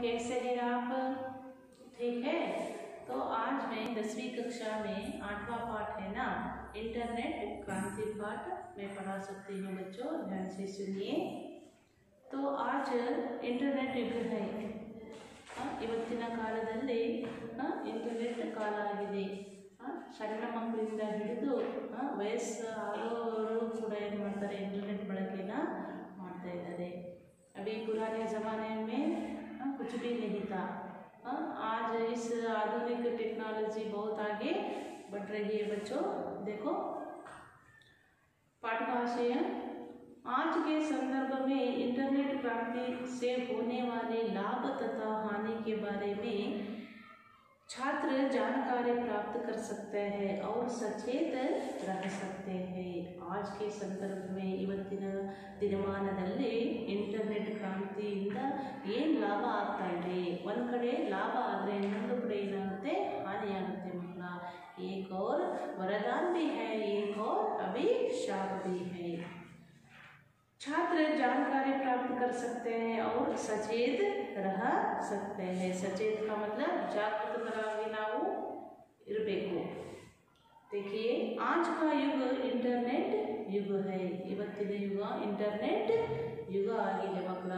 कैसे हैं आप? ठीक है। तो आज मैं 10वीं कक्षा में 8वां पाठ है ना, इंटरनेट क्रांति पाठ मैं पढ़ा सकती हूँ बच्चों, ध्यान से सुनिए। तो आज इंटरनेट युग है। ಇವತ್ತಿನ ಕಾಲದಲ್ಲಿ ಇಂಟರ್ನೆಟ್ ಕಾಲ ಆಗಿದೆ. ಸಣ್ಣ ಮಕ್ಕಳಿಂದ ಹಿಡಿದು ವಯಸ್ಸಾದವರು ಕೂಡ ಏನು ಮಾಡ್ತಾರೆ, ಇಂಟರ್ನೆಟ್ ಬಳಕೆನ ಮಾಡ್ತಾ ಇದ್ದಾರೆ. अभी पुराने ज़माने में कुछ भी नहीं था. आज इस आधुनिक टेक्नोलॉजी बहुत आगे बढ़ रही है बच्चों. देखो पाठ भाषा, आज के संदर्भ में इंटरनेट क्रांति से होने वाले लाभ तथा हानि के बारे में छात्र जानकारी प्राप्त कर सकते हैं और सचेत रह सकते हैं. आज के संदर्भ में ಇವತ್ತಿನ ದಿನಮಾನದಲ್ಲಿ ಇಂಟರ್ನೆಟ್ ಕ್ರಾಂತಿಯಿಂದ ಏನು ಲಾಭ ಆಗ್ತಾ ಇದೆ, ಒಂದು ಕಡೆ ಲಾಭ ಆದರೆ ಇನ್ನೊಂದು ಕಡೆ ಏನಾಗುತ್ತೆ, ಹಾನಿಯಾಗುತ್ತೆ ಮಕ್ಕಳ. एक और वरदान भी है, एक और अभिशाप भी है. छात्र जानकारी प्राप्त कर सकते हैं और सचेत रह सकते हैं. सचेत का मतलब ಜಾಗೃತರಾಗಿ ನಾವು ಇರಬೇಕು. देखिए आज का युग इंटरनेट युग है. ಇವತ್ತಿನ ಯುಗ इंटरनेट युग आगे मಕ್ಕಳ.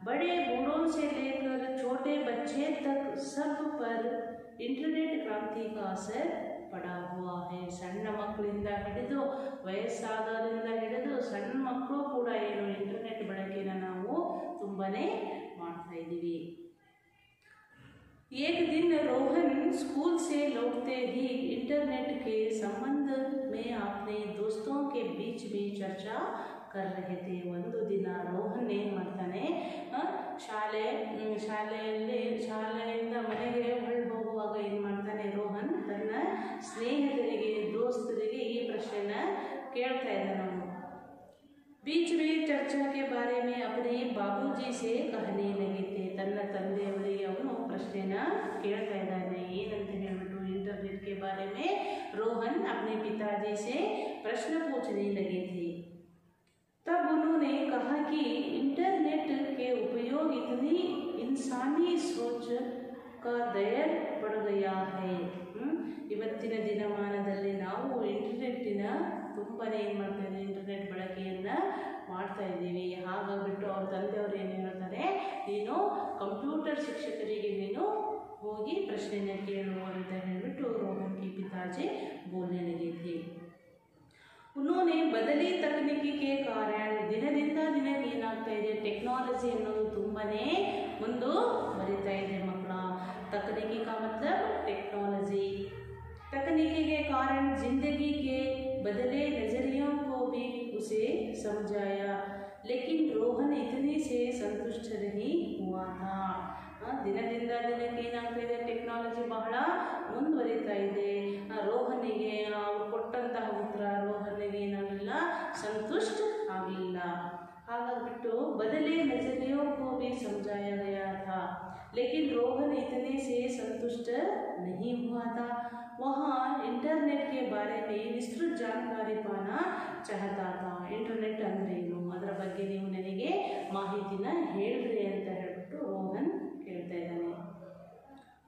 बड़े बूढ़ों से लेकर छोटे बच्चे तक सब पर इंटरनेट क्रांति का असर पड़ा हुआ है. ಸಣ್ಣ ಮಕ್ಕಳಿಂದ ಹಿಡಿದು ವಯಸ್ಸಾದವರಿಂದ ಹಿಡಿದು ಸಣ್ಣ ಮಕ್ಕಳು ಕೂಡ ಏನು ಇಂಟರ್ನೆಟ್ ಬಳಕೆನ ನಾವು ತುಂಬಾನೇ ಮಾಡ್ತಾ ಇದ್ದೀವಿ. एक दिन रोहन स्कूल से लौटते ही इंटरनेट के संबंध में अपने दोस्तों के बीच में चर्चा कर रहे थे. ಒಂದು ದಿನ ರೋಹನ್ ಏನು ಮಾಡ್ತಾನೆ, ಶಾಲೆಯಿಂದ ಮನೆಗೆ ಹೊರಟು ಹೋಗುವಾಗ ಏನು ಮಾಡ್ತಾನೆ, ರೋಹನ್ ತನ್ನ ಸ್ನೇಹಿತರಿಗೆ ದೋಸ್ತರಿಗೆ ಈ ಪ್ರಶ್ನೆನ ಕೇಳ್ತಾ ಇದ್ದಾನೆ. बीच में चर्चा के बारे में अपने बाबूजी से कहने लगे थे. ತನ್ನ ತಂದೆಯವರಿಗೆ ಅವನು ಪ್ರಶ್ನೆನ ಕೇಳ್ತಾ ಇದ್ದಾನೆ. ಏನಂತ ಹೇಳ್ಬಿಟ್ಟು, इंटरनेट के बारे में रोहन अपने पिताजी से प्रश्न पूछने लगे थे. तब उन्होंने कहा कि इंटरनेट के उपयोग इतनी इंसानी सोच का दयर बढ़ गया है. ಇವತ್ತಿನ ದಿನಮಾನದಲ್ಲಿ ನಾವು ಇಂಟರ್ನೆಟ್ಟಿನ ತುಂಬಾನೇ ಏನು ಮಾಡ್ತಾ ಇದ್ದೀವಿ, ಇಂಟರ್ನೆಟ್ ಬಳಕೆಯನ್ನು ಮಾಡ್ತಾ ಇದ್ದೀವಿ. ಹಾಗಾಗ್ಬಿಟ್ಟು ಅವ್ರ ತಂದೆಯವರು ಏನು ಹೇಳ್ತಾರೆ, ನೀನು ಕಂಪ್ಯೂಟರ್ ಶಿಕ್ಷಕರಿಗೆ ನೀನು ಹೋಗಿ ಪ್ರಶ್ನೆನ ಕೇಳು ಅಂತ ಹೇಳ್ಬಿಟ್ಟು रोहन के पिताजी बोलने लगे थे. उन्होंने बदली तकनीकी के कारण ದಿನದಿಂದ ದಿನಕ್ಕೆ ಏನಾಗ್ತಾ ಇದೆ, ಟೆಕ್ನಾಲಜಿ ಅನ್ನೋದು ತುಂಬಾನೇ ಮುಂದುವರಿತಾ ಇದೆ ಮಕ್ಕಳ. तकनीकी का मतलब टेक्नोलॉजी. तकनीकी के कारण जिंदगी के बदले नजरियों को भी उसे समझाया, लेकिन रोहन इतने से संतुष्ट नहीं हुआ था. ದಿನದಿಂದ ದಿನಕ್ಕೆ ಏನಾಗ್ತಾ ಇದೆ, ಟೆಕ್ನಾಲಜಿ ಬಹಳ ಮುಂದುವರಿತಾ ಇದೆ. ರೋಹನಿಗೆ ಅವ್ರು ಕೊಟ್ಟಂತಹ ಉತ್ತರ ರೋಹನಿಗೆ ಏನಾಗಲಿಲ್ಲ, ಸಂತುಷ್ಟ ಆಗಲಿಲ್ಲ. ಹಾಗಾಗ್ಬಿಟ್ಟು बदले नजरियों को भी समझाया गया था, लेकिन रोहन इतने से संतुष्ट नहीं हुआ था. वहाँ इंटरनेट के बारे में विस्तृत जानकारी पाना चाहता था. इंटरनेट ಅಂದ್ರೆ ಏನು, ಅದರ ಬಗ್ಗೆ ನೀವು ನನಗೆ ಮಾಹಿತಿನ ಹೇಳ್ರಿ ಅಂತ ಹೇಳ್ಬಿಟ್ಟು ರೋಹನ್ ಕೇಳ್ತಾ ಇದ್ದಾನೆ.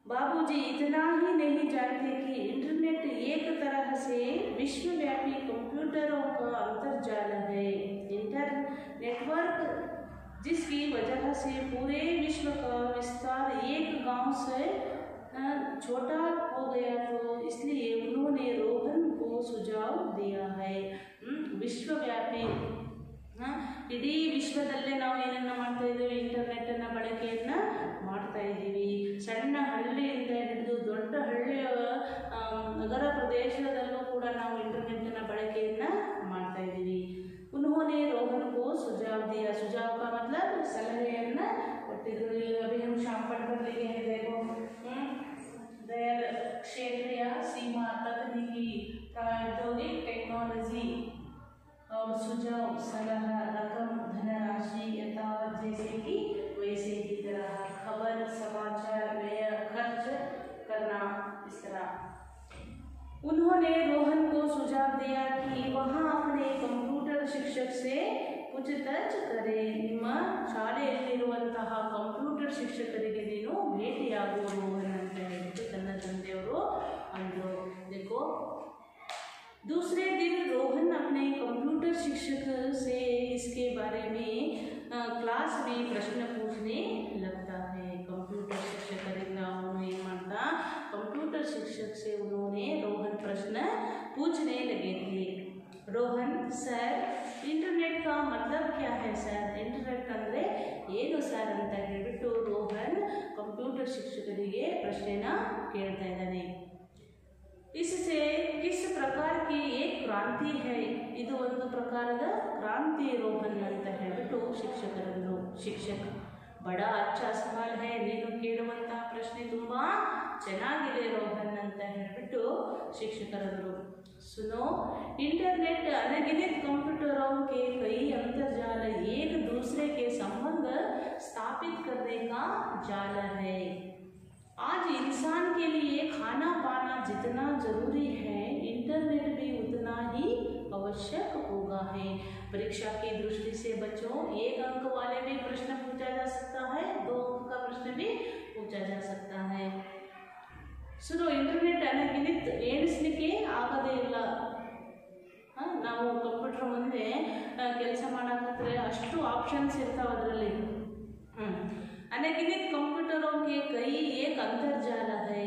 बाबूजी इतना ही नहीं जानते कि इंटरनेट एक तरह से विश्वव्यापी कंप्यूटरों का अंतर्जाल है. नेटवर्क जिसकी वजह से पूरे विश्व का विस्तार एक गांव से छोटा हो गया, तो इसलिए उन्होंने रोहन को सुझाव दिया है. ವಿಶ್ವವ್ಯಾಪಿ, ಇಡೀ ವಿಶ್ವದಲ್ಲೇ ನಾವು ಏನನ್ನ ಮಾಡ್ತಾ ಇದ್ದೀವಿ, ಇಂಟರ್ನೆಟ್ಟನ್ನು ಬಳಕೆಯನ್ನು ಮಾಡ್ತಾ ಇದ್ದೀವಿ. ಸಣ್ಣ ಹಳ್ಳಿಯಿಂದ ಹಿಡಿದು ದೊಡ್ಡ ಹಳ್ಳಿಯ ನಗರ ಪ್ರದೇಶದಲ್ಲೂ ಕೂಡ ನಾವು ಇಂಟರ್ನೆಟ್ಟನ್ನು ಬಳಕೆಯನ್ನು ಮಾಡ್ತಾ ಇದ್ದೀವಿ. उन्होंने रोहन को सुझाव दिया. सुझाव का मतलब सलहेಯನ್ನು ಕೊಟ್ಟಿದ್ರು. अभी हम शाम पढ़ कर लेंगे हैं. देखो दयर क्षेत्रीय सीमा तकनीकी प्रायोगिक टेक्नोलॉजी और सुझाव सलाह रकम धनराशि यथावत जैसे कि वैसे की तरह खबर समाचार व्यय खर्च करना, इस तरह. उन्होंने रोहन को सुझाव दिया कि वहाँ अपने कंप्यूटर शिक्षक से पूछताछ करें. ನಿಮ್ಮ ಶಾಲೆಯಲ್ಲಿರುವಂತಹ ಕಂಪ್ಯೂಟರ್ ಕಂಪ್ಯೂಟರ್ ಶಿಕ್ಷಕರಿಗೆ ನೀನು ಭೇಟಿಯಾಗುವ ರೋಹನ್ ಅಂತ ಹೇಳಿಬಿಟ್ಟು ತನ್ನ ತಂದೆಯವರು ಅಂದರು. देखो दूसरे दिन रोहन अपने कंप्यूटर शिक्षक से इसके बारे में क्लास में प्रश्न पूछने लगता है. कंप्यूटर शिक्षकರಿಂದ ಅವನು ಏನು ಮಾಡ್ದ, कंप्यूटर शिक्षक से उन्होंने रोहन प्रश्न पूछने लगे थे. रोहन सर इंटरनेट का मतलब क्या है सर, इंटरनेट ಅಂದರೆ ಏನು ಸರ್ ಅಂತ ಹೇಳಿಬಿಟ್ಟು ರೋಹನ್ ಕಂಪ್ಯೂಟರ್ ಶಿಕ್ಷಕರಿಗೆ ಪ್ರಶ್ನೆನ ಕೇಳ್ತಾ ಇದ್ದಾನೆ. इससे किस प्रकार की एक क्रांति है, ಇದು ಒಂದು ಪ್ರಕಾರದ ಕ್ರಾಂತಿ ರೋಹನ್ ಅಂತ ಹೇಳಿಬಿಟ್ಟು ಶಿಕ್ಷಕರನ್ನು ಶಿಕ್ಷಕ ಬಡ ಅಚ್ಚ ಸವಾಲ್ ಹೈ, ನೀನು ಕೇಳುವಂತಹ ಪ್ರಶ್ನೆ ತುಂಬ ಚೆನ್ನಾಗಿದೆ ರೋಹನ್ ಅಂತ ಹೇಳಿಬಿಟ್ಟು ಶಿಕ್ಷಕರವರು. सुनो इंटरनेट अनगिनत कंप्यूटरों के कई अंतर्जाल एक दूसरे के संबंध स्थापित करने का जाल है. आज इंसान के लिए खाना पाना जितना जरूरी है इंटरनेट भी उतना ही आवश्यक होगा है. परीक्षा की दृष्टि से बच्चों एक अंक वाले भी प्रश्न पूछा जा सकता है, 2 अंक का प्रश्न भी पूछा जा सकता है. सुनो इंटरनेट अनगिनत एಣಿಸಲಿಕ್ಕೆ ಆಗದೇ ಇಲ್ಲ. ನಾವು ಕಂಪ್ಯೂಟರ್ ಮುಂದೆ ಕೆಲಸ ಮಾಡಕಂದ್ರೆ ಅಷ್ಟು ಆಪ್ಷನ್ಸ್ ಇರ್ತಾವೆ ಅದರಲ್ಲಿ. अनगिनत कंप्यूटरों के कई एक अंतर्जाल है,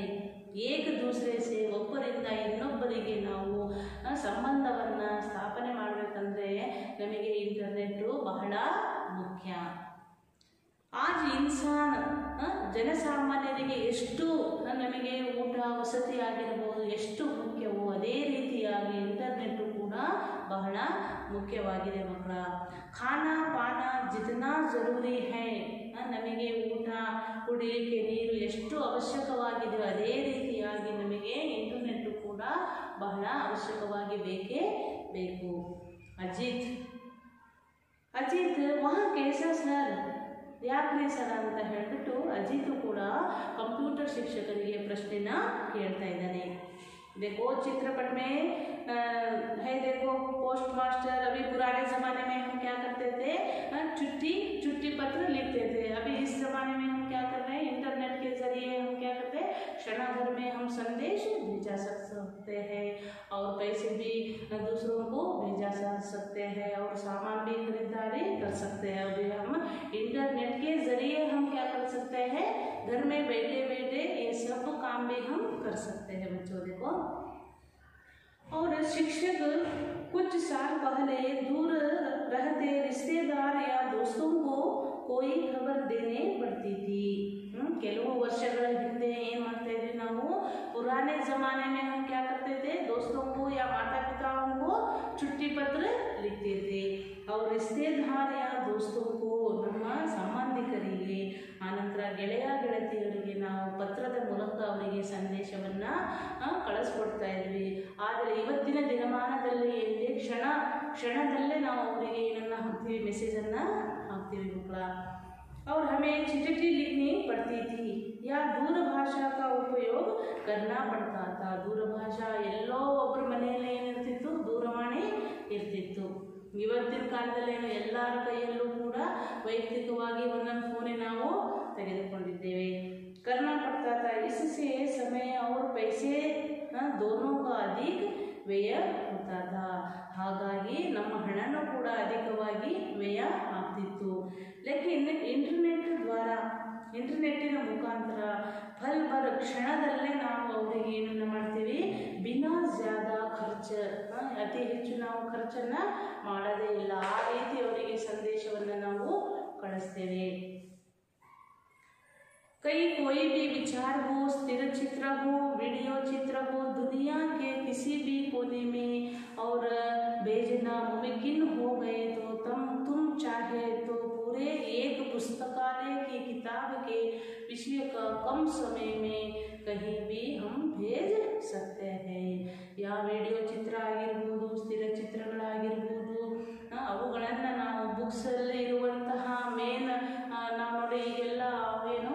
एक दूसरे से ಒಬ್ಬರಿಂದ ಇನ್ನೊಬ್ಬರಿಗೆ ನಾವು ಸಂಬಂಧವನ್ನು ಸ್ಥಾಪನೆ ಮಾಡಬೇಕಂದ್ರೆ ನಮಗೆ ಇಂಟರ್ನೆಟ್ ಬಹಳ ಮುಖ್ಯ. आज इंसान ಜನಸಾಮಾನ್ಯರಿಗೆ ಎಷ್ಟು ನಮಗೆ ಊಟ ವಸತಿ ಆಗಿರಬಹುದು ಎಷ್ಟು ಮುಖ್ಯವೋ ಅದೇ ರೀತಿಯಾಗಿ ಇಂಟರ್ನೆಟ್ ಕೂಡ ಬಹಳ ಮುಖ್ಯವಾಗಿದೆ ಮಕ್ಕಳ. ಖಾನಾ ಪಾನ ಜಿತನಾ ಜರೂರಿ ಹೈ, ನಮಗೆ ಊಟ ಕುಡಿಲಿಕ್ಕೆ ನೀರು ಎಷ್ಟು ಅವಶ್ಯಕವಾಗಿದೆ ಅದೇ ರೀತಿಯಾಗಿ ನಮಗೆ ಇಂಟರ್ನೆಟ್ ಕೂಡ ಬಹಳ ಅವಶ್ಯಕವಾಗಿ ಬೇಕೇ ಬೇಕು. ಅಜಿತ್ ವಹಾ ಕೇಸ ಸರ್, ಯಾಕ್ರಿ ಸರ್ ಅಂತ ಹೇಳಿಬಿಟ್ಟು ಅಜಿತ್ ಕೂಡ ಕಂಪ್ಯೂಟರ್ ಶಿಕ್ಷಕರಿಗೆ ಪ್ರಶ್ನೆನ ಕೇಳ್ತಾ ಇದ್ದಾನೆ. देखो चित्रपट में है, देखो पोस्ट मास्टर, अभी पुराने ज़माने में हम क्या करते थे, चिट्ठी पत्र लिखते थे. अभी इस ज़माने में हम क्या कर रहे हैं, इंटरनेट के ज़रिए हम क्या करते हैं, क्षण भर में हम संदेश भेजा सकते हैं और पैसे भी दूसरों को भेजा सकते हैं और सामान भी खरीदारी कर सकते हैं. अभी हम इंटरनेट के ज़रिए हम क्या कर सकते हैं, घर में बैठे बैठे ये सब काम भी हम कर सकते हैं बच्चों. देखो और शिक्षक कुछ साल पहले दूर रहते रिश्तेदार या दोस्तों को कोई खबर देने पड़ती थी. ಕೆಲವು ವರ್ಷಗಳ ಹಿಂದೆ ಏನು ಮಾಡ್ತಾ ಇದ್ವಿ ನಾವು, पुराने ज़माने में हम क्या करते थे, दोस्तों को या माता पिताओं को चिट्ठी पत्र लिखते थे और रिश्तेदार या दोस्तों को ನಮ್ಮ ಸಂಬಂಧಿಕರಿಗೆ ಆನಂತರ ಗೆಳೆಯ ಗೆಳತಿಯರಿಗೆ ನಾವು ಪತ್ರದ ಮೂಲಕ ಅವರಿಗೆ ಸಂದೇಶವನ್ನು ಕಳಿಸ್ಕೊಡ್ತಾ ಇದ್ವಿ. ಆದರೆ ಇವತ್ತಿನ ದಿನಮಾನದಲ್ಲಿ ಏನಿದೆ, ಕ್ಷಣದಲ್ಲೇ ನಾವು ಅವರಿಗೆ ಏನನ್ನ ಹಾಕ್ತೀವಿ, ಮೆಸೇಜನ್ನು ಹಾಕ್ತೀವಿ ಮಕ್ಕಳ. और हमें चिट्ठी लिखनी पड़ती थी या दूरभाषा का उपयोग करना पड़ता था. दूरभाषा ಎಲ್ಲೋ ಒಬ್ಬರ ಮನೆಯಲ್ಲಿ ಏನಿರ್ತಿತ್ತು, ದೂರವಾಣಿ ಇರ್ತಿತ್ತು. ಇವತ್ತಿನ ಕಾಲದಲ್ಲಿ ಎಲ್ಲರ ಕೈಯಲ್ಲೂ ಕೂಡ ವೈಯಕ್ತಿಕವಾಗಿ ಒಂದೊಂದು ಫೋನೇ ನಾವು ತೆಗೆದುಕೊಂಡಿದ್ದೇವೆ. करना पड़ता था, इससे समय और पैसे दोनों का अधिक ವ್ಯಯ होता था. ಹಾಗಾಗಿ ನಮ್ಮ ಹಣನೂ ಕೂಡ ಅಧಿಕವಾಗಿ ವ್ಯಯ ಆಗ್ತಿತ್ತು. ಲೇಕಿನ್ ಇಂಟರ್ನೆಟ್ಟಿನ ಮುಖಾಂತರ ಫಲ್ಬರ್ ಕ್ಷಣದಲ್ಲೇ ನಾವು ಅವರಿಗೆ ಏನನ್ನು ಮಾಡ್ತೀವಿ, ಬಿನಾ ಜ್ಯಾದಾ ಖರ್ಚು, ಅತಿ ಹೆಚ್ಚು ನಾವು ಖರ್ಚನ್ನು ಮಾಡೋದೇ ಇಲ್ಲ, ಆ ರೀತಿ ಅವರಿಗೆ ಸಂದೇಶವನ್ನು ನಾವು ಕಳಿಸ್ತೇವೆ. कोई भी विचार हो, स्थिर चित्र हो, वीडियो चित्र हो, दुनिया के किसी भी कोने में और भेजना मुमकिन हो गए तो तुम चाहे तो पूरे एक पुस्तकालय की किताब के विषय का कम समय में कहीं भी हम भेज सकते हैं. या वीडियो चित्र ಆಗಿರಬಹುದು, ಸ್ಥಿರ ಚಿತ್ರಗಳಾಗಿರಬಹುದು, ಅವುಗಳನ್ನು ನಾವು ಬುಕ್ಸಲ್ಲಿ ಇರುವಂತಹ ಮೇನ್ ನಾವು ನೋಡಿ ಈಗೆಲ್ಲ ಏನು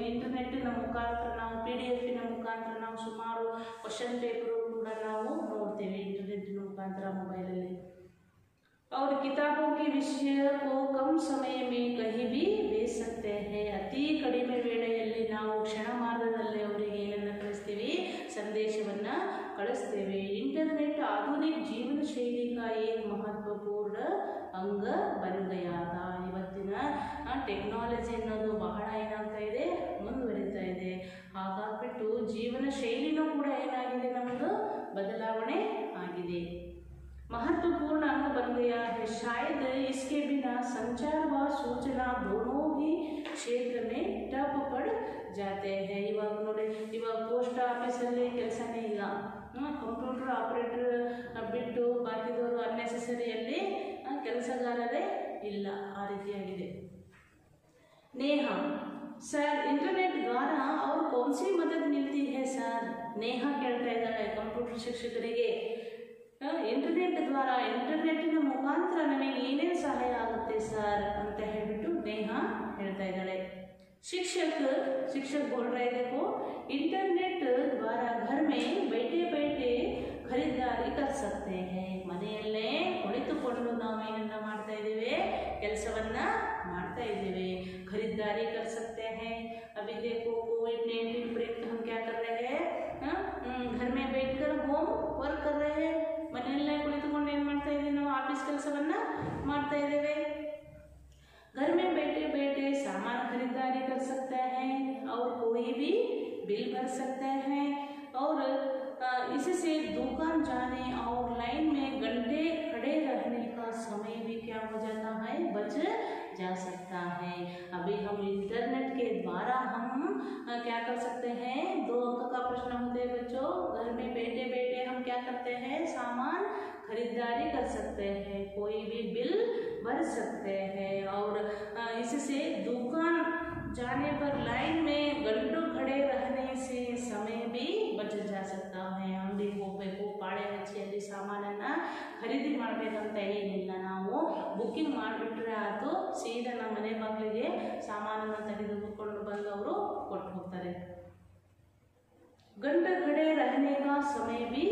ಇಂಟರ್ನೆಟ್ಟಿನ ಮುಖಾಂತರ ನಾವು PDF ಮುಖಾಂತರ ನಾವು ಸುಮಾರು ಕ್ವಶನ್ ಪೇಪರು ಕೂಡ ನಾವು ನೋಡ್ತೇವೆ ಇಂಟರ್ನೆಟ್ಟಿನ ಮುಖಾಂತರ ಮೊಬೈಲಲ್ಲಿ. और किताबों के विषय को कम समय में कहीं भी भेज सकते हैं. ಅತಿ जीवन शैली का एक महत्वपूर्ण अंग बन गया था। ಇವತ್ತಿನ ಟೆಕ್ನಾಲಜಿ ಅನ್ನೋದು ಬಹಳ ಏನಾಗ್ತಾ ಇದೆ, ಮುಂದುವರಿತಾ ಇದೆ. ಹಾಗಾಗ್ಬಿಟ್ಟು ಜೀವನ ಶೈಲಿನೂ ಕೂಡ ಏನಾಗಿದೆ, ನಮ್ಮದು ಬದಲಾವಣೆ ಆಗಿದೆ. महत्वपूर्ण अंग बन गया है। शायद इसके बिना संचार व सूचना दोनों ही क्षेत्र में ठप पड़ जाते हैं। इवाग नोड़ी इवाग पोस्ट आफीसಲ್ಲಿ ಕೆಲಸನೇ ಇಲ್ಲ, ಕಂಪ್ಯೂಟರ್ ಆಪರೇಟರ್ ಬಿಟ್ಟು ಬಾಕಿದವರು ಅನ್ನೆಸೆಸರಿಯಲ್ಲಿ ಕೆಲಸಗಾರರೇ ಇಲ್ಲ, ಆ ರೀತಿಯಾಗಿದೆ. नेहा सर इंटरनेट द्वारा और कौन सी मदद मिलती है सर? नेहा ಕೇಳ್ತಾ ಇದ್ದಾರೆ ಕಂಪ್ಯೂಟರ್ ಶಿಕ್ಷಕರಿಗೆ, ಇಂಟರ್ನೆಟ್ ದ್ವಾರ ಇಂಟರ್ನೆಟ್ಟಿನ ಮುಖಾಂತರ ನಮಗೆ ಏನೇನು ಸಹಾಯ ಆಗುತ್ತೆ ಸರ್ ಅಂತ ಹೇಳಿಬಿಟ್ಟು ನೇಹಾ ಹೇಳ್ತಾ ಇದ್ದಾಳೆ. शिक्षक बोल रहे देखो इंटरनेट द्वारा घर में बैठे बैठे खरीदारी कर सकते हैं. ಮನೆಯಲ್ಲೇ ಕುಳಿತುಕೊಂಡು ನಾವು ಏನನ್ನ ಮಾಡ್ತಾ ಇದ್ದೇವೆ, ಕೆಲಸವನ್ನ ಮಾಡ್ತಾ ಇದ್ದೇವೆ. खरीदारी कर सकते हैं. अभी देखो कोविड-19 ब्रेक हम क्या कर रहे हैं, घर में बैठकर होम वर्क कर रहे हैं. ಮನೆಯಲ್ಲೇ ಕುಳಿತುಕೊಂಡು ಏನು ಮಾಡ್ತಾ ಇದ್ದೀವಿ, ನಾವು ಆಫೀಸ್ ಕೆಲಸವನ್ನ ಮಾಡ್ತಾ ಇದ್ದೇವೆ. घर में बैठे बैठे सामान खरीदारी कर सकते हैं और कोई भी बिल भर सकते हैं और इससे दुकान जाने और लाइन में घंटे खड़े रहने का समय भी क्या हो जाता है, बच जा सकता है. अभी हम इंटरनेट के द्वारा हम क्या कर सकते हैं, 2 अंक का प्रश्न होते हैं बच्चों. घर में बैठे बैठे हम क्या करते हैं, सामान खरीदारी कर सकते हैं, कोई भी बिल भर सकते हैं और इससे दुकान जाने पर लाइन में घंटों खड़े रहने से समय भी बच जा सकता है. ಅಂಗಡಿಗೆ ಹೋಗಬೇಕು, ಪಾಳೆ ಹಚ್ಚಿ ಅಲ್ಲಿ ಸಾಮಾನನ್ನು ಖರೀದಿ ಮಾಡಬೇಕಂತ ಏನಿಲ್ಲ, ನಾವು ಬುಕ್ಕಿಂಗ್ ಮಾಡಿಬಿಟ್ರೆ ಆಯಿತು, ಸೀದಾ ನಮ್ಮ ಮನೆ ಬಾಗಿಲಿಗೆ ಸಾಮಾನನ್ನು ತೆಗೆದುಕೊಂಡು ಬಂದು ಅವರು ಕೊಟ್ಟು ಹೋಗ್ತಾರೆ. घंटे खड़े रहने का समय भी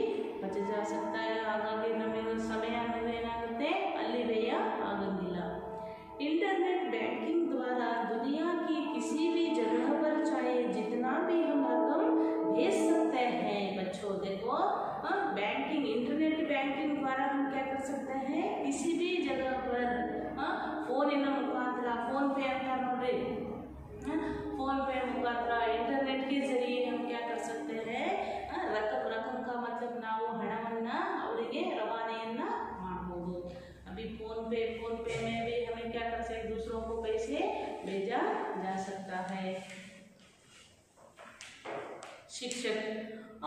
बच जा सकता है. ಹಾಗಾಗಿ ನಮಗೆ ಸಮಯ ಅನ್ನೋದು ಏನಾಗುತ್ತೆ, ಅಲ್ಲಿ ವ್ಯಯ ಆಗೋದಿಲ್ಲ. इंटरनेट बैंकिंग द्वारा दुनिया की किसी भी जगह पर चाहे जितना भी हम रकम भेज सकते हैं. बच्चों देखो बैंकिंग, इंटरनेट बैंकिंग द्वारा हम क्या कर सकते हैं, किसी भी जगह पर फोनिನ मुखांतर, फोन पे ಅಂತ ನೋಡ್ರಿ, फोन पे मुखांतर इंटरनेट के जरिए हम क्या कर सकते हैं, रकम का मतलब ನಾವು ಹಣವನ್ನ ಅವರಿಗೆ ರವಾನೆಯನ್ನ ಮಾಡಬಹುದು. अभी फोन पे में भी हमें क्या कर सकते, दूसरों को पैसे भेजा जा सकता है. शिक्षक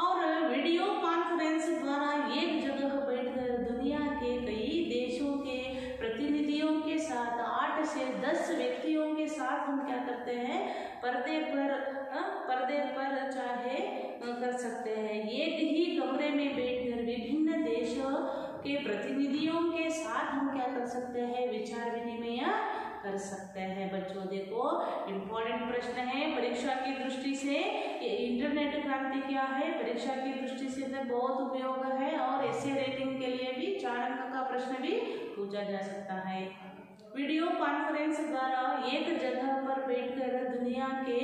और वीडियो कॉन्फ्रेंस द्वारा एक जगह बैठकर दुनिया के कई देशों के प्रतिनिधियों के साथ 8 से 10 व्यक्तियों के साथ हम क्या करते हैं, पर्दे पर चाहे कर सकते हैं. एक ही कमरे में बैठकर विभिन्न देशों के प्रतिनिधियों के साथ हम क्या कर सकते हैं, विचार विनिमय कर सकते हैं. बच्चों देखो इम्पोर्टेंट प्रश्न है परीक्षा की दृष्टि से. ये इंटरनेट क्रांति क्या है, परीक्षा की दृष्टि से तो बहुत उपयोग है और एसए रेटिंग के लिए भी 4 अंक का प्रश्न भी पूछा जा सकता है. वीडियो कॉन्फ्रेंस द्वारा एक जगह पर बैठकर दुनिया के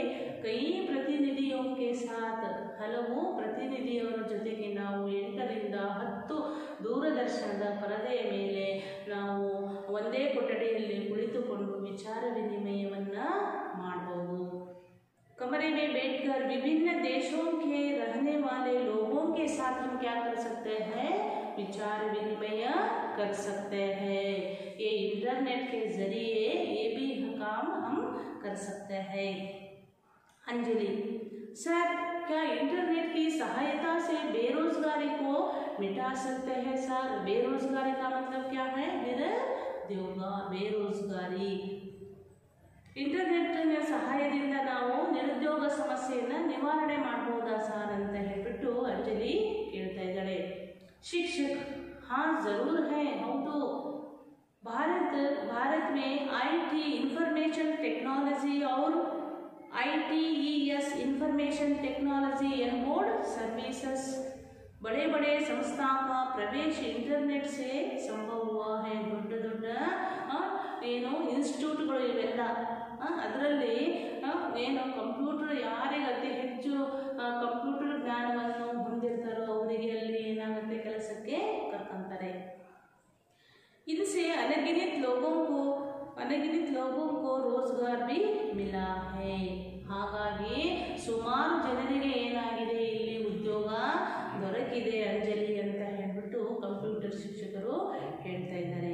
कई प्रतिनिधियों के साथ ಹಲವು ಪ್ರತಿನಿಧಿಯವರ ಜೊತೆಗೆ ನಾವು 8 ರಿಂದ 10 ದೂರದರ್ಶನದ ಪರದೆಯ ಮೇಲೆ ನಾವು ಒಂದೇ ಕೊಠಡಿಯಲ್ಲಿ ಕುಳಿತುಕೊಂಡು ವಿಚಾರ ವಿನಿಮಯವನ್ನ ಮಾಡಬಹುದು. कमरे में बैठकर विभिन्न देशों के रहने वाले लोगों के साथ हम क्या कर सकते हैं, विचार विनिमय कर सकते हैं. ये इंटरनेट के जरिए ये भी काम हम कर सकते हैं. अंजलि सर क्या इंटरनेट की सहायता से बेरोजगारी को मिटा सकते हैं सर? बेरोजगारी का मतलब क्या है, निरुद्योग, बेरोजगारी. ಇಂಟರ್ನೆಟ್ನ ಸಹಾಯದಿಂದ ನಾವು ನಿರುದ್ಯೋಗ ಸಮಸ್ಯೆಯನ್ನು ನಿವಾರಣೆ ಮಾಡಬಹುದಾ ಸರ್ ಅಂತ ಹೇಳಿಬಿಟ್ಟು ಅಂಜಲಿ ಕೇಳ್ತಾ ಇದ್ದಾಳೆ. शिक्षक हाँ जरूर है. हौದು, भारत में आईटी इंफॉर्मेशन टेक्नोलॉजी और ITES information technology and board services बड़े बड़े संस्थाओं का प्रवेश इंटरनेट से संभव हुआ है. ದೊಡ್ಡ ಏನು ಇನ್ಸ್ಟಿಟ್ಯೂಟ್ಗಳು ಇವೆಲ್ಲ, ಅದರಲ್ಲಿ ಏನು ಕಂಪ್ಯೂಟರ್ ಯಾರಿಗೆ ಅತಿ ಹೆಚ್ಚು ಕಂಪ್ಯೂಟರ್ ಜ್ಞಾನವನ್ನು ಹೊಂದಿರ್ತಾರೋ ಅವರಿಗೆ ಅಲ್ಲಿ ಏನಾಗುತ್ತೆ, ಕೆಲಸಕ್ಕೆ ಕರ್ಕೊಂತಾರೆ. इनसे अनगिनत लोगों को रोजगार भी मिला है. ಹಾಗಾಗಿ ಸುಮಾರು ಜನರಿಗೆ ಏನಾಗಿದೆ, ಇಲ್ಲಿ ಉದ್ಯೋಗ ದೊರಕಿದೆ ಅಂಜಲಿ ಅಂತ ಹೇಳ್ಬಿಟ್ಟು ಕಂಪ್ಯೂಟರ್ ಶಿಕ್ಷಕರು ಹೇಳ್ತಾ ಇದ್ದಾರೆ.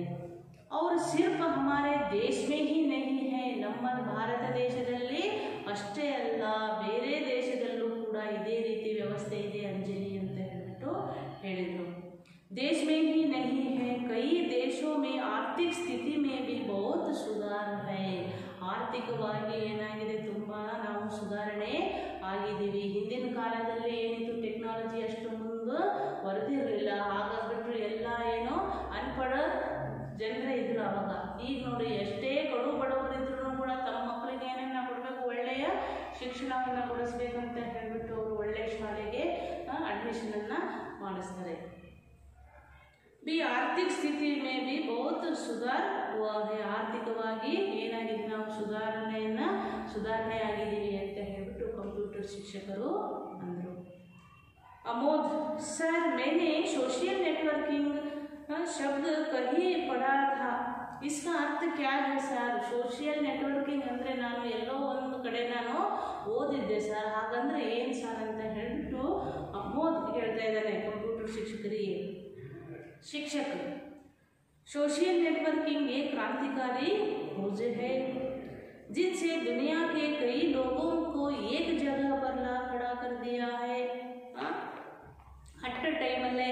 और सिर्फ हमारे देश में ही नहीं है, ನಮ್ಮ ಭಾರತ ದೇಶದಲ್ಲಿ ಅಷ್ಟೇ ಅಲ್ಲ, ಬೇರೆ ದೇಶದಲ್ಲೂ ಕೂಡ ಇದೇ ರೀತಿ ವ್ಯವಸ್ಥೆ ಇದೆ ಅಂಜಲಿ ಅಂತ ಹೇಳ್ಬಿಟ್ಟು ಹೇಳಿದರು. देश में ही नहीं है, कई देशों में आर्थिक स्थिति में भी बहुत सुधार है. ಆರ್ಥಿಕವಾಗಿ ಏನಾಗಿದೆ, ತುಂಬ ನಾವು ಸುಧಾರಣೆ ಆಗಿದ್ದೀವಿ. ಹಿಂದಿನ ಕಾಲದಲ್ಲಿ ಏನಿತ್ತು, ಟೆಕ್ನಾಲಜಿ ಅಷ್ಟು ಮುಂದುವರೆದಿರಲಿಲ್ಲ. ಹಾಗಾಗ್ಬಿಟ್ರು ಎಲ್ಲ ಏನೋ ಅನ್ಪಡ ಜನರೇ ಇದ್ರು ಅವಾಗ. ಈಗ ನೋಡಿ, ಎಷ್ಟೇ ಕಡು ಬಡವರಿದ್ರು ಕೂಡ ತಮ್ಮ ಮಕ್ಕಳಿಗೆ ಏನೇನು ಕೊಡಬೇಕು, ಒಳ್ಳೆಯ ಶಿಕ್ಷಣವನ್ನು ಕೊಡಿಸ್ಬೇಕಂತ ಹೇಳ್ಬಿಟ್ಟು ಅವರು ಒಳ್ಳೆಯ ಶಾಲೆಗೆ ಅಡ್ಮಿಷನನ್ನು ಮಾಡಿಸ್ತಾರೆ. भी आर्थिक स्थिति में भी बहुत सुधार हुआ है. ಆರ್ಥಿಕವಾಗಿ ಏನಾಗಿದೆ, ನಾವು ಸುಧಾರಣೆ ಆಗಿದ್ದೀವಿ ಅಂತ ಹೇಳ್ಬಿಟ್ಟು ಕಂಪ್ಯೂಟರ್ ಶಿಕ್ಷಕರು ಅಂದರು. अमोद सर, मैंने सोशल नेटवर्किंग शब्द कहीं पढ़ा था, इसका अर्थ क्या है सर? सोशल नेटवर्किंग ಅಂದರೆ ನಾನು ಎಲ್ಲೋ ಒಂದು ಕಡೆ ನಾನು ಓದಿದ್ದೆ ಸರ್, ಹಾಗಂದ್ರೆ ಏನು ಸರ್ ಅಂತ ಹೇಳ್ಬಿಟ್ಟು ಅಮೋದ್ ಹೇಳ್ತಾ ಇದ್ದಾನೆ ಕಂಪ್ಯೂಟರ್ ಶಿಕ್ಷಕರಿಗೆ. शिक्षक, सोशल नेटवर्किंग एक क्रांतिकारी खोज है जिनसे दुनिया के कई लोगों को एक जगह पर ला खड़ा कर दिया है. ಅಟ್ ಟೈಮಲ್ಲೇ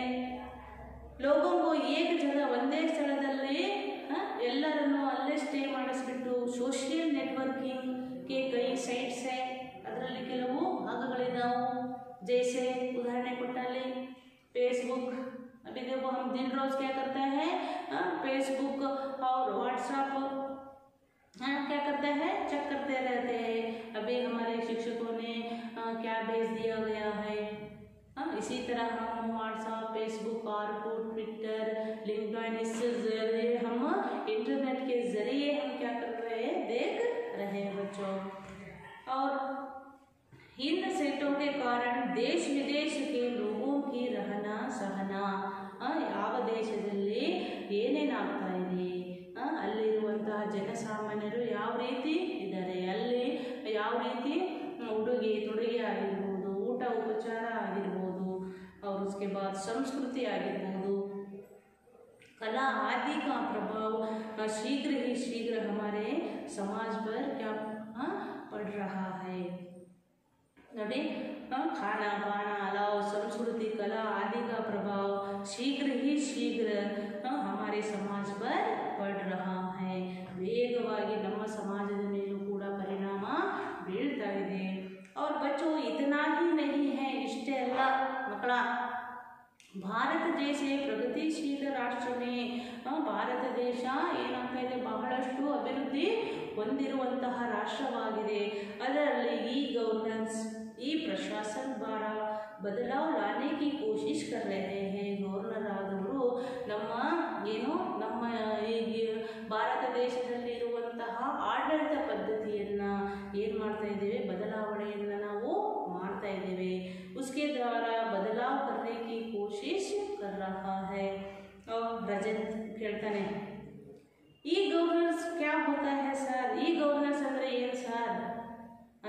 लोगों को एक जगह ಒಂದೇ ಸ್ಥಳದಲ್ಲಿ ಎಲ್ಲರನ್ನು ಅಲ್ಲೇ ಸ್ಟೇ ಮಾಡಿಸ್ಬಿಟ್ಟು ಸೋಷಿಯಲ್ ನೆಟ್ವರ್ಕಿಂಗ್ ಕೆ ಕೈ ಸೈಟ್ಸ್ है, ಅದರಲ್ಲಿ ಕೆಲವು ಭಾಗಗಳಿದ್ದಾವೆ. जैसे उदाहरण ಕೊಟ್ಟಲ್ಲಿ फेसबुक, अभी देखो हम दिन रोज क्या करते हैं, फेसबुक और व्हाट्सएप क्या करते हैं, चेक करते रहते हैं. अभी हमारे शिक्षकों ने क्या भेज दिया गया है. इसी तरह हम WhatsApp, Facebook, Orkut, Twitter, LinkedIn, इस जरिए हम इंटरनेट के जरिए हम क्या कर रहे हैं, देख रहे हैं बच्चों. और इन सेटों के कारण देश विदेश के लोगों की रहना सहना, ಯಾವ ದೇಶದಲ್ಲಿ ಏನೇನಾಗ್ತಾ ಇದೆ, ಅಲ್ಲಿರುವಂತಹ ಜನಸಾಮಾನ್ಯರು ಯಾವ ರೀತಿ ಇದ್ದಾರೆ, ಅಲ್ಲಿ ಯಾವ ರೀತಿ ಉಡುಗೆ ತೊಡುಗೆ ಆಗಿರ್ಬೋದು, ಊಟ ಉಪಚಾರ ಆಗಿರ್ಬೋದು, और उसके बाद संस्कृति ಆಗಿರ್ಬೋದು, कला आदि का प्रभाव शीघ्र ही शीघ्र हमारे समाज पर क्या पड़ रहा है. ನೋಡಿ, खाना पाना अलाव संस्कृति कला आदि का प्रभाव शीघ्र ही शीघ्र हमारे समाज पर पड़ रहा है. ವೇಗವಾಗಿ ನಮ್ಮ ಸಮಾಜದ ಮೇಲೂ ಕೂಡ ಪರಿಣಾಮ ಬೀಳ್ತಾ ಇದೆ. और बच्चों इतना ही नहीं है, ಇಷ್ಟೇ ಅಲ್ಲ ಮಕ್ಕಳ, ಭಾರತ ದೇಶ ಪ್ರಗತಿಶೀಲ ರಾಷ್ಟ್ರವೇ, ಭಾರತ ದೇಶ ಏನಾಗ್ತಾ ಇದೆ, ಬಹಳಷ್ಟು ಅಭಿವೃದ್ಧಿ ಹೊಂದಿರುವಂತಹ ರಾಷ್ಟ್ರವಾಗಿದೆ. ಅದರಲ್ಲಿ ಈ ಗವರ್ನೆನ್ಸ್, ಈ प्रशासन द्वारा बदलाव लाने की कोशिश कर रहे हैं. ಗವರ್ನರ್ ಆದವರು ನಮ್ಮ ಈ ಭಾರತ ದೇಶದಲ್ಲಿ ಇರುವಂತಹ ಆಡಳಿತ ಪದ್ಧತಿಯನ್ನು ಏನು ಮಾಡ್ತಾ ಇದ್ದೇವೆ, ಬದಲಾವಣೆಯನ್ನು ನಾವು ಮಾಡ್ತಾ ಇದ್ದೇವೆ. उसके द्वारा बदलाव करने की कोशिश कर रहा है. और रजत ಹೇಳ್ತಾನೆ, ಈ ಗವರ್ನೆನ್ಸ್ क्या होता है सर? ಈ ಗವರ್ನೆನ್ಸ್ ಅಂದರೆ ಏನು ಸರ್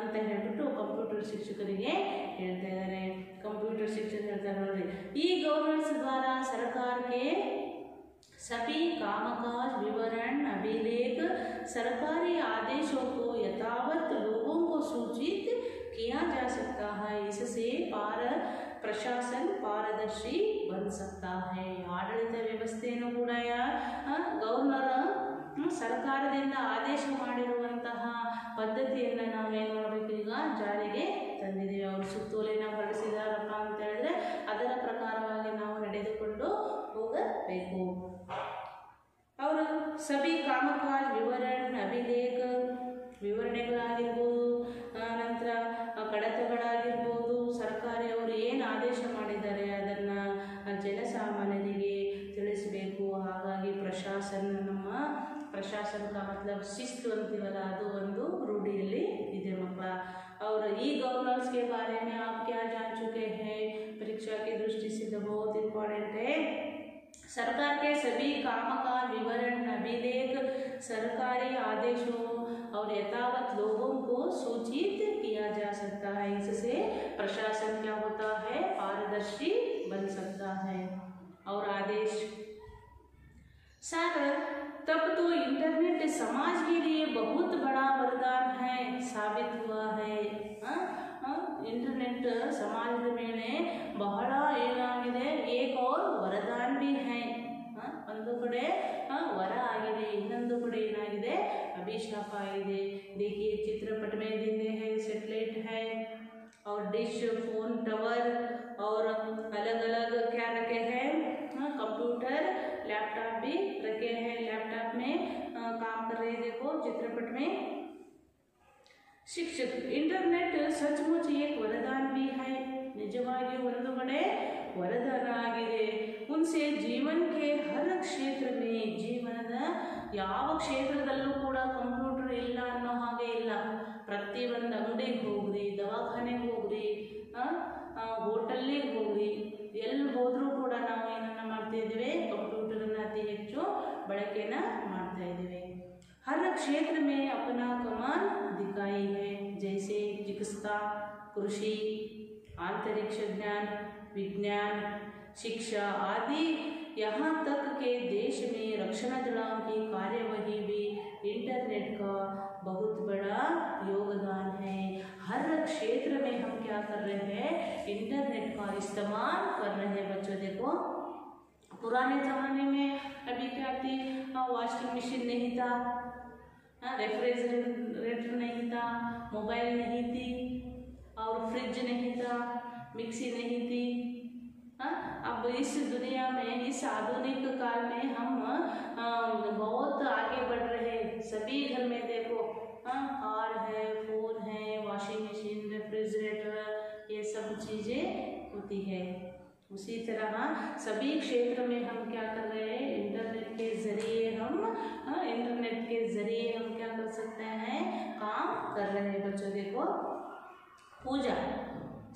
ಅಂತ ಹೇಳ್ಬಿಟ್ಟು ಕಂಪ್ಯೂಟರ್ ಶಿಕ್ಷಕರಿಗೆ ಹೇಳ್ತಾ ಇದ್ದಾರೆ. कंप्यूटर शिक्षक ಹೇಳ್ತಾರೆ ನೋಡಿ, ಈ गवर्नेंस द्वारा सरकार के सभी कामकाज विवरण अभिलेख सरकारी आदेशों को यथावत लोगों को सूचित किया जा सकता है. इससे प्रशासन पारदर्शी बन सकता है. ಆಡಳಿತ ವ್ಯವಸ್ಥೆಯನ್ನು ಕೂಡ ಗವರ್ನರ್ ಸರ್ಕಾರದಿಂದ ಆದೇಶ ಮಾಡಿರುವಂತಹ ಪದ್ಧತಿಯನ್ನು ನಾವೇನು ಮಾಡಬೇಕು, ಈಗ ಜಾರಿಗೆ ತಂದಿದ್ದೀವಿ. ಅವರು ಸುತ್ತೋಲೆನ ಹೊರಡಿಸಿದಾರಪ್ಪ ಅಂತ ಹೇಳಿದ್ರೆ ಅದರ ಪ್ರಕಾರವಾಗಿ ನಾವು ನಡೆದುಕೊಂಡು ಹೋಗಬೇಕು. ಅವರು ಸಭಿ ಕಾಮಕಾಜ್ ವಿವರಣ ಅಭಿಲೇಖ ವಿವರಣೆಗಳಾಗಿರ್ಬೋದು, ನಂತರ ಕಡತಗಳಾಗಿರ್ಬೋದು, ಸರ್ಕಾರಿ ಅವರು ಏನು ಆದೇಶ ಮಾಡಿದ್ದಾರೆ ಅದನ್ನು ಜನಸಾಮಾನ್ಯರಿಗೆ ತಿಳಿಸಬೇಕು. ಹಾಗಾಗಿ ನಮ್ಮ प्रशासन का मतलब शिस्त अंतीवಲ್ಲ, ಅದು ಒಂದು ರೂಢಿಯಲ್ಲಿ ಇದೆ ಮಕ್ಕಳ. और ई गवर्नेंस के बारे में आप क्या जान चुके हैं, परीक्षा की दृष्टि से तो बहुत इम्पोर्टेंट है. सरकार के सभी काम का विवरण, अभिलेख, सरकारी आदेशों और यथावत लोगों को सूचित किया जा सकता है। इससे प्रशासन क्या होता है, पारदर्शी बन सकता है। और आदेश सर, तब तो इंटरनेट समाज के लिए बहुत बड़ा वरदान है, साबित हुआ है। इंटरनेट समाज में बहಳ ಏನಾಗಿದೆ, एक और वरदान भी है। ಒಂದು ಕಡೆ ವರ ಆಗಿದೆ, ಇನ್ನೊಂದು ಕಡೆ ಏನಾಗಿದೆ, अभिशाप आಗಿದೆ। देखिए चित्रपट में देते हैं, सैटेलाइट है और डिश, फोन, टावर और अलग अलग क्या रखे हैं, कंप्यूटर, लैपटॉप भी रखे हैं। लैपटॉप में काम कर रहे हैं, देखो चित्रपट में। शिक्षक, इंटरनेट सचमुच एक वरदान भी है, निजವಾಗಿ ಒಂದು ಕಡೆ ವರದಾನ ಆಗಿದೆ। उनसे जीवन के हर क्षेत्र में, ಜೀವನದ ಯಾವ ಕ್ಷೇತ್ರದಲ್ಲೂ ಕೂಡ ಕಂಪ್ಯೂಟರ್ ಇಲ್ಲ ಅನ್ನೋ ಹಾಗೆ ಇಲ್ಲ। ಪ್ರತಿಯೊಂದು ಅಂಗಡಿಗೆ ಹೋಗ್ರಿ, ದವಾಖಾನೆಗೆ ಹೋಗ್ರಿ, ಹೋಟೆಲ್ಗೆ ಹೋಗ್ರಿ, ಎಲ್ಲಿ ಹೋದ್ರೂ ಕೂಡ ನಾವು ಏನನ್ನ ಮಾಡ್ತಾ ಇದ್ದೀವಿ, ಕಂಪ್ಯೂಟರನ್ನ ಅತಿ ಹೆಚ್ಚು ಬಳಕೆನ ಮಾಡ್ತಾ ಇದ್ದೀವಿ। हर क्षेत्र में अपना कमाल दिखाई है, जैसे चिकित्सा, कृषि, अंतरिक्ष ज्ञान, विज्ञान, शिक्षा आदि, यहाँ तक के देश में रक्षा दलों की कार्यवाही भी इंटरनेट का बहुत बड़ा योगदान है। हर क्षेत्र में हम क्या कर रहे हैं, इंटरनेट का इस्तेमाल कर रहे हैं। बच्चों देखो, पुराने ज़माने में अभी क्या थी, वॉशिंग मशीन नहीं था, रेफ्रिजरेटर नहीं था, मोबाइल नहीं थी और फ्रिज नहीं था, मिक्सी नहीं थी। अब इस दुनिया में, इस आधुनिक काल में हम बहुत आगे बढ़ रहे हैं। सभी घर में देखो कार है, फोन है, वॉशिंग मशीन, रेफ्रिजरेटर, ये सब चीज़ें होती है। उसी तरह सभी क्षेत्र में हम क्या कर रहे हैं, इंटरनेट के ज़रिए हम क्या कर सकते हैं, काम कर रहे हैं। बच्चों देखो, पूजा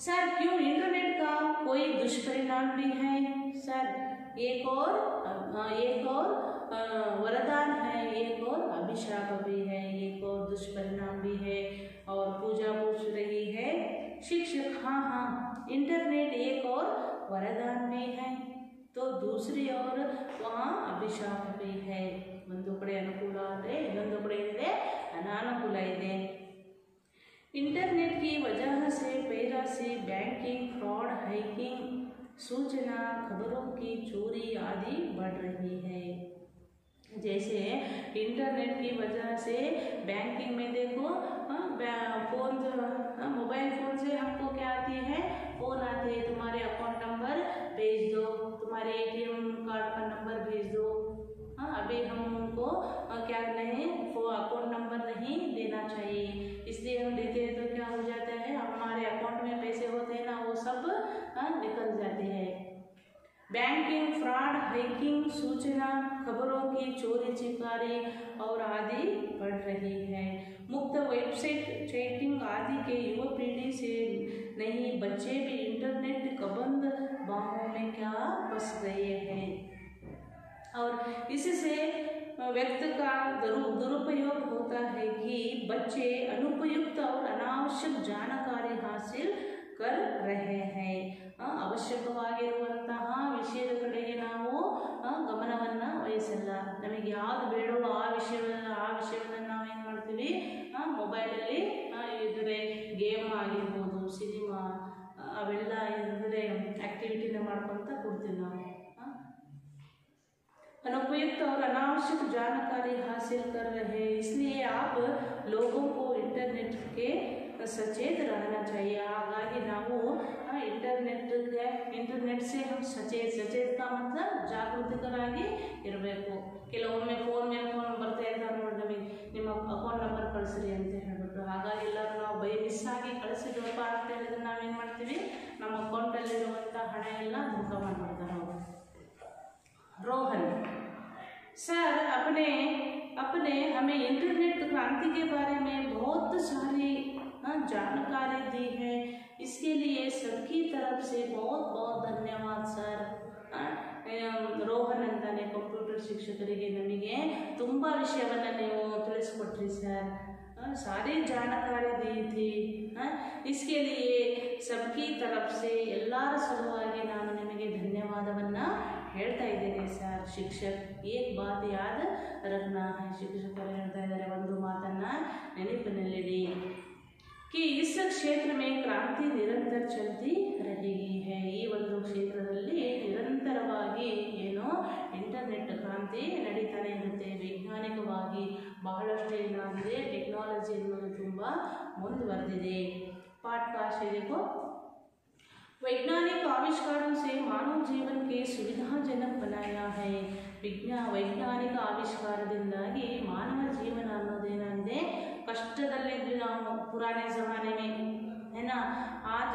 सर, क्यों इंटरनेट का कोई दुष्परिणाम भी है? सर, एक और वरदान है, एक और अभिशाप भी है, एक और दुष्परिणाम भी है। और पूजा पूछ रही है, शिक्षक हाँ, इंटरनेट एक और वरदान भी है, तो दूसरी ओर वहाँ अभिशाप भी है। ಒಂದು ಕಡೆ ಅನುಕೂಲ ಇದೆ, ಇನ್ನೊಂದು ಕಡೆ ಇದೆ ಅನಾನುಕೂಲ ಇದೆ। इंटरनेट की वजह से पैरासी, बैंकिंग फ्रॉड, हैकिंग, सूचना, खबरों की चोरी आदि बढ़ रही है। जैसे इंटरनेट की वजह से बैंकिंग में देखो, फोन, मोबाइल फ़ोन से हमको क्या आती है, फ़ोन आती है, तुम्हारे अकाउंट नंबर भेज दो, तुम्हारे ATM कार्ड का नंबर भेज दो। अभी हम उनको क्या नहीं, वो अकाउंट नंबर नहीं देना चाहिए, इसलिए हम देते हैं तो क्या हो जाता है, हमारे अकाउंट में पैसे होते हैं ना, वो सब निकल जाते हैं। बैंकिंग फ्रॉड, हैकिंग, सूचना, खबरों की चोरी चिकारी और आदि बढ़ रही है। मुक्त वेबसाइट, चैटिंग आदि के युवा पीढ़ी से नहीं, बच्चे भी इंटरनेट कबंद बाहों में क्या फंस गए हैं। और इससे व्यक्ति का दुरुपयोग होता है कि बच्चे अनुपयुक्त और अनावश्यक जानकारी हासिल कर रहे हैं। ಅವಶ್ಯಕವಾಗಿರುವಂತಹ ವಿಷಯದ ಕಡೆಗೆ ನಾವು ಗಮನವನ್ನು ವಹಿಸಲ್ಲ। ನಮಗೆ ಯಾವುದು ಬೇಡವೋ ಆ ವಿಷಯವನ್ನು ನಾವೇನು ಮಾಡ್ತೀವಿ, ಮೊಬೈಲಲ್ಲಿ ಇದ್ರೆ ಗೇಮ್ ಆಗಿರ್ಬೋದು, ಸಿನಿಮಾ, ಅವೆಲ್ಲ ಇದ್ರೆ ಆ್ಯಕ್ಟಿವಿಟಿನ ಮಾಡ್ಕೊತ ಕೊಡ್ತೀವಿ ನಾವು। अनुपयुक्त और अनावश्यक जानकारी हासिल कर रहे हैं, इसलिए आप लोगों को इंटरनेट के सचेत रहना चाहिए। ಹಾಗಾಗಿ ನಾವು ಇಂಟರ್ನೆಟ್ से हम सचेत का मतलब ಜಾಗೃತಿಕರಾಗಿ ಇರಬೇಕು। ಕೆಲವೊಮ್ಮೆ ಫೋನ್ ಮೇಲೆ ಫೋನ್ ಬರ್ತಾ ಇರ್ತಾರೆ ನೋಡಿ, ನಮಗೆ ನಿಮ್ಮ ಅಕೌಂಟ್ ನಂಬರ್ ಕಳಿಸ್ರಿ ಅಂತ ಹೇಳ್ಬಿಟ್ಟು, ಹಾಗಾಗಿ ಎಲ್ಲರೂ ನಾವು ಬೈ ಮಿಸ್ ಆಗಿ ಕಳಿಸಿದ್ವಪ್ಪ ಅಂತ ಹೇಳಿದ್ರೆ ನಾವೇನು ಮಾಡ್ತೀವಿ, ನಮ್ಮ ಅಕೌಂಟಲ್ಲಿರುವಂಥ ಹಣ ಎಲ್ಲ ಮುಖ ಮಾಡಿಬಿಡ್ತಾರೆ ಅವರು। रोहन सर, अपने हमें इंटरनेट क्रांति के बारे में बहुत सारी जानकारी दी है, इसके लिए सबकी तरफ से बहुत बहुत धन्यवाद सर। रोहन ಶಿಕ್ಷಕರಿಗೆ ನಮಗೆ ತುಂಬ ವಿಷಯವನ್ನು ನೀವು ತಿಳಿಸ್ಕೊಟ್ರಿ ಸರ್, सारी जानकारी दी थी। इसके लिए सबकी तरफ से ಎಲ್ಲರ ಸಲುವಾಗಿ ನಾನು ನಿಮಗೆ ಧನ್ಯವಾದವನ್ನು ಹೇಳ್ತಾ ಇದ್ದೇನೆ ಸರ್। ಶಿಕ್ಷಕ್ ಏಕ್ ಬಾತ್ ಯಾದ್ ರಖನಾ ಹೈ, ಶಿಕ್ಷಕರು ಹೇಳ್ತಾ ಇದ್ದಾರೆ ಒಂದು ಮಾತನ್ನು ನೆನಪಿನಲ್ಲಿಡಿ कि इस क्षेत्र में क्रांति निरंतर चलती रहेगी है। ಈ ಒಂದು ಕ್ಷೇತ್ರದಲ್ಲಿ ನಿರಂತರವಾಗಿ ಏನೋ ಇಂಟರ್ನೆಟ್ ಕ್ರಾಂತಿ ನಡೀತಾನೆ ಇರುತ್ತೆ। ವೈಜ್ಞಾನಿಕವಾಗಿ ಬಹಳಷ್ಟು ಏನಾಗಿದೆ, ಟೆಕ್ನಾಲಜಿ ಅನ್ನೋದು ತುಂಬ ಮುಂದುವರೆದಿದೆ। पाठ का आशय देखो, वैज्ञानिक आविष्कारों से मानव जीवन के सुविधाजनक बनाया है। वैज्ञानिक आविष्कारದಿಂದಾಗಿ ಮಾನವ ಜೀವನ ಅನ್ನೋದೇನಾಗಿದೆ कष्टदಲ್ಲಿದ್ವಿ ನಾವು पुराने ज़माने में, है ना। आज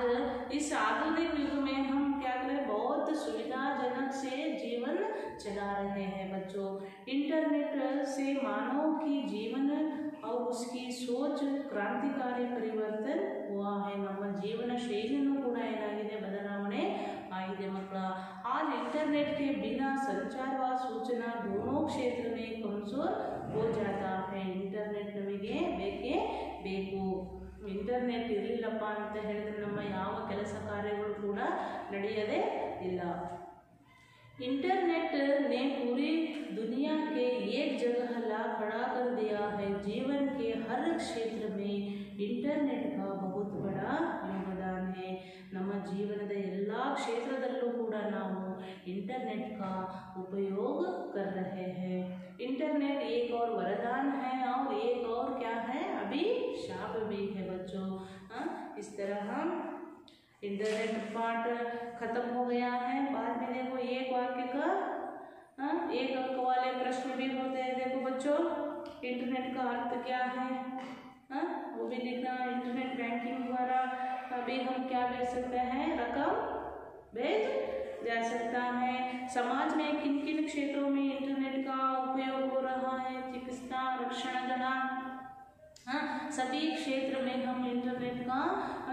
इस आधुनिक युग में हम क्या करें, बहुत सुविधाजनक से जीवन चला रहे हैं बच्चों। इंटरनेट से मानव की जीवन और उसकी सोच क्रांतिकारी परिवर्तन हुआ है। ನಮ್ಮ ಜೀವನ ಶೈಲಿಯೂ ಕೂಡ ಏನಾಗಿದೆ, ಬದಲಾವಣೆ आಗಿದೆ मಕ್ಕಳ। आज इंटरनेट के बिना संचार व सूचना दोनों क्षेत्र में कमजोर हो जाता है। इंटरनेट ನಮಗೆ ಬೇಕೇ ಬೇಕು। ಇಂಟರ್ನೆಟ್ ಇರಲಿಲ್ಲಪ್ಪ ಅಂತ ಹೇಳಿದ್ರೆ ನಮ್ಮ ಯಾವ ಕೆಲಸ ಕಾರ್ಯಗಳು ಕೂಡ ನಡೆಯದೇ ಇಲ್ಲ। इंटरनेट ने पूरी दुनिया के एक जगह ला खड़ा कर दिया है। जीवन के हर क्षेत्र में इंटरनेट का बहुत बड़ा योगदान है। ನಮ್ಮ ಜೀವನದ ಎಲ್ಲ ಕ್ಷೇತ್ರದಲ್ಲೂ ಕೂಡ ನಾವು इंटरनेट का उपयोग कर रहे हैं। इंटरनेट एक और वरदान है और एक और क्या है, अभी शाप भी है बच्चों। इस तरह हम इंटरनेट पाठ खत्म हो गया है। बाद में देखो एक वाक्य का एक अंक वाले प्रश्न भी होते हैं। देखो बच्चों, इंटरनेट का अर्थ क्या है, वो भी लिखना। इंटरनेट बैंकिंग द्वारा अभी हम क्या भेज सकते हैं, रकम भेज जा सकता है। समाज में किन किन क्षेत्रों में इंटरनेट का उपयोग हो रहा है, चिकित्सा, रक्षण गणा, सभी क्षेत्र में हम इंटरनेट का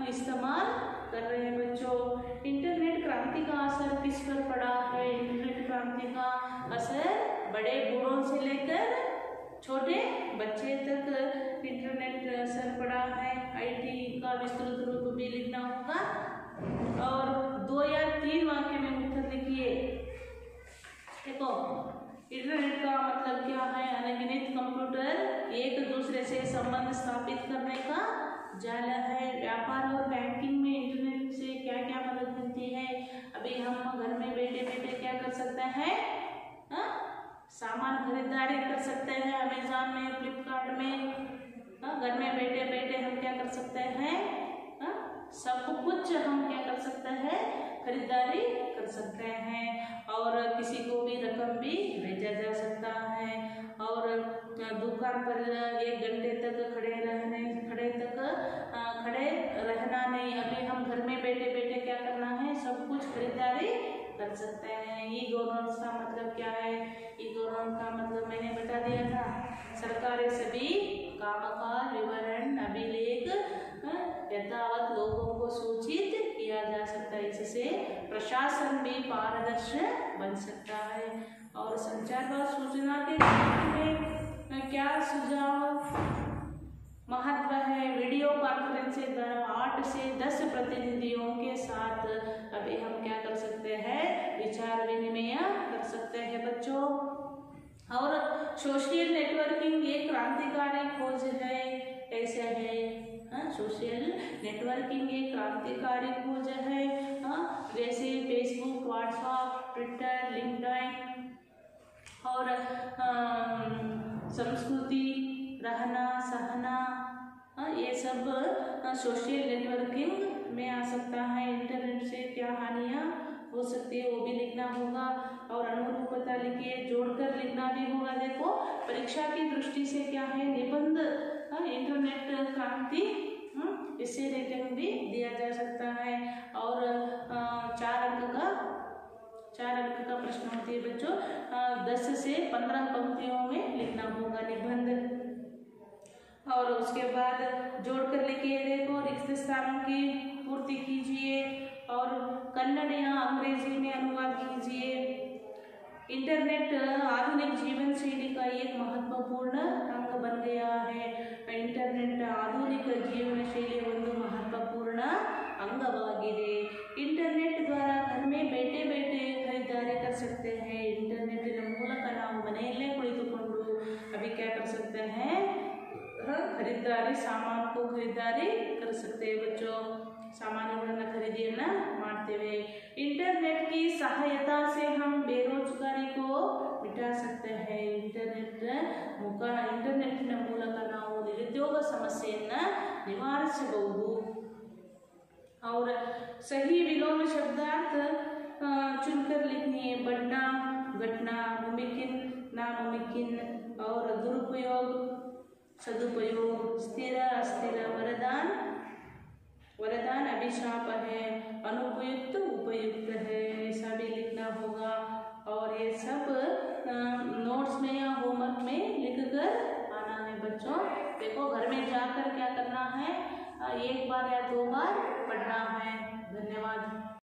इस्तेमाल कर रहे हैं बच्चों। इंटरनेट क्रांति का असर किस पर पड़ा है, इंटरनेट क्रांति का असर बड़े बूढ़ों से लेकर छोटे बच्चे तक इंटरनेट असर पड़ा है। आईटी का विस्तृत रूप भी लिखना होगा और 2 या 3 वाक्य में उत्तर लिखिए। देखो, इंटरनेट का मतलब क्या है, अनगिनत कंप्यूटर एक दूसरे से संबंध स्थापित करने का जाल है। व्यापार और बैंकिंग में इंटरनेट से क्या क्या मदद मिलती है। अभी हम घर में बैठे बैठे क्या कर सकते हैं, सामान खरीदारी कर सकते हैं अमेज़न में, फ्लिपकार्ट में। घर में बैठे बैठे हम क्या कर सकते हैं, सब कुछ हम क्या कर सकते हैं, खरीदारी कर सकते हैं। और किसी को भी रकम भी भेजा जा सकता है। और दुकान पर 1 घंटे तक खड़े रहना नहीं। अभी हम घर में बैठे बैठे क्या करना है, सब कुछ खरीदारी कर सकते हैं। ई गवर्नेंस का मतलब क्या है, ई गवर्नेंस का मतलब मैंने बता दिया था, सरकारी सभी काम का विवरण अभिलेख यथावत लोगों को सूचित किया जा सकता है। इससे प्रशासन भी पारदर्शी बन सकता है। और संचार व सूचना के क्षेत्र में क्या सुझाव महत्व है, वीडियो कॉन्फ्रेंसिंग द्वारा 8 से 10 प्रतिनिधियों के साथ अभी हम क्या कर सकते हैं, विचार विनिमय कर सकते हैं बच्चों। और सोशल नेटवर्किंग एक क्रांतिकारी खोज है, ऐसे है। सोशल नेटवर्किंग एक क्रांतिकारी खोज है। जैसे फेसबुक, व्हाट्सएप, ट्विटर, लिंक्डइन और संस्कृति, रहना सहना, ये सब सोशल नेटवर्किंग में आ सकता है। इंटरनेट से क्या हानियाँ हो सकती है वो भी लिखना होगा। और अनुरूपता लिखिए, जोड़कर लिखना भी होगा। देखो, परीक्षा की दृष्टि से क्या है, निबंध इंटरनेट क्रांति, इससे रेटिंग भी दिया जा सकता है। और 4 अंक का प्रश्न होती है बच्चों। 10 से 15 पंक्तियों में लिखना होगा निबंध। और उसके बाद जोड़कर लिखिए। देखो, रिक्त स्थानों की पूर्ति कीजिए और कन्नड़ या अंग्रेजी में अनुवाद कीजिए। इंटरनेट आधुनिक जीवन शैली का एक महत्वपूर्ण अंग बन गया है। इंटरनेट आधुनिक जीवन शैली ಒಂದು महत्वपूर्ण अंगवाಗಿದೆ। इंटरनेट द्वारा घर में बैठे बैठे खरीदारी कर सकते हैं। इंटरनेट ಮೂಲಕ ನಾವು ಮನೆಯಲ್ಲೇ ಕುಳಿತುಕೊಂಡು अभी क्या कर सकते हैं, खरीदारी सामान को खरीदारी कर सकते हैं बच्चों, सामाನುಗಳನ್ನು ಖರೀದಿಯನ್ನ ಮಾಡ್ತೇವೆ। इंटरनेट की सहायता से हम बेरोजगारी को मिटा सकते हैं। ಇಂಟರ್ನೆಟ್ನ ಮೂಲಕ ನಾವು ನಿರುದ್ಯೋಗ ಸಮಸ್ಯೆಯನ್ನ ನಿವಾರಿಸಬಹುದು। और सही विलोम शब्दार्थ चुनकर लिखनी है। बढ़ना, घटना, मुमकिन, नामुमकिन और दुरुपयोग, सदुपयोग, स्थिर, अस्थिर, वरदान, वरदान अभिशाप है, अनुपयुक्त, उपयुक्त है, ऐसा भी लिखना होगा। और ये सब नोट्स में या होमवर्क में लिख कर आना है बच्चों। देखो घर में जाकर क्या करना है, एक बार या 2 बार पढ़ना है। धन्यवाद।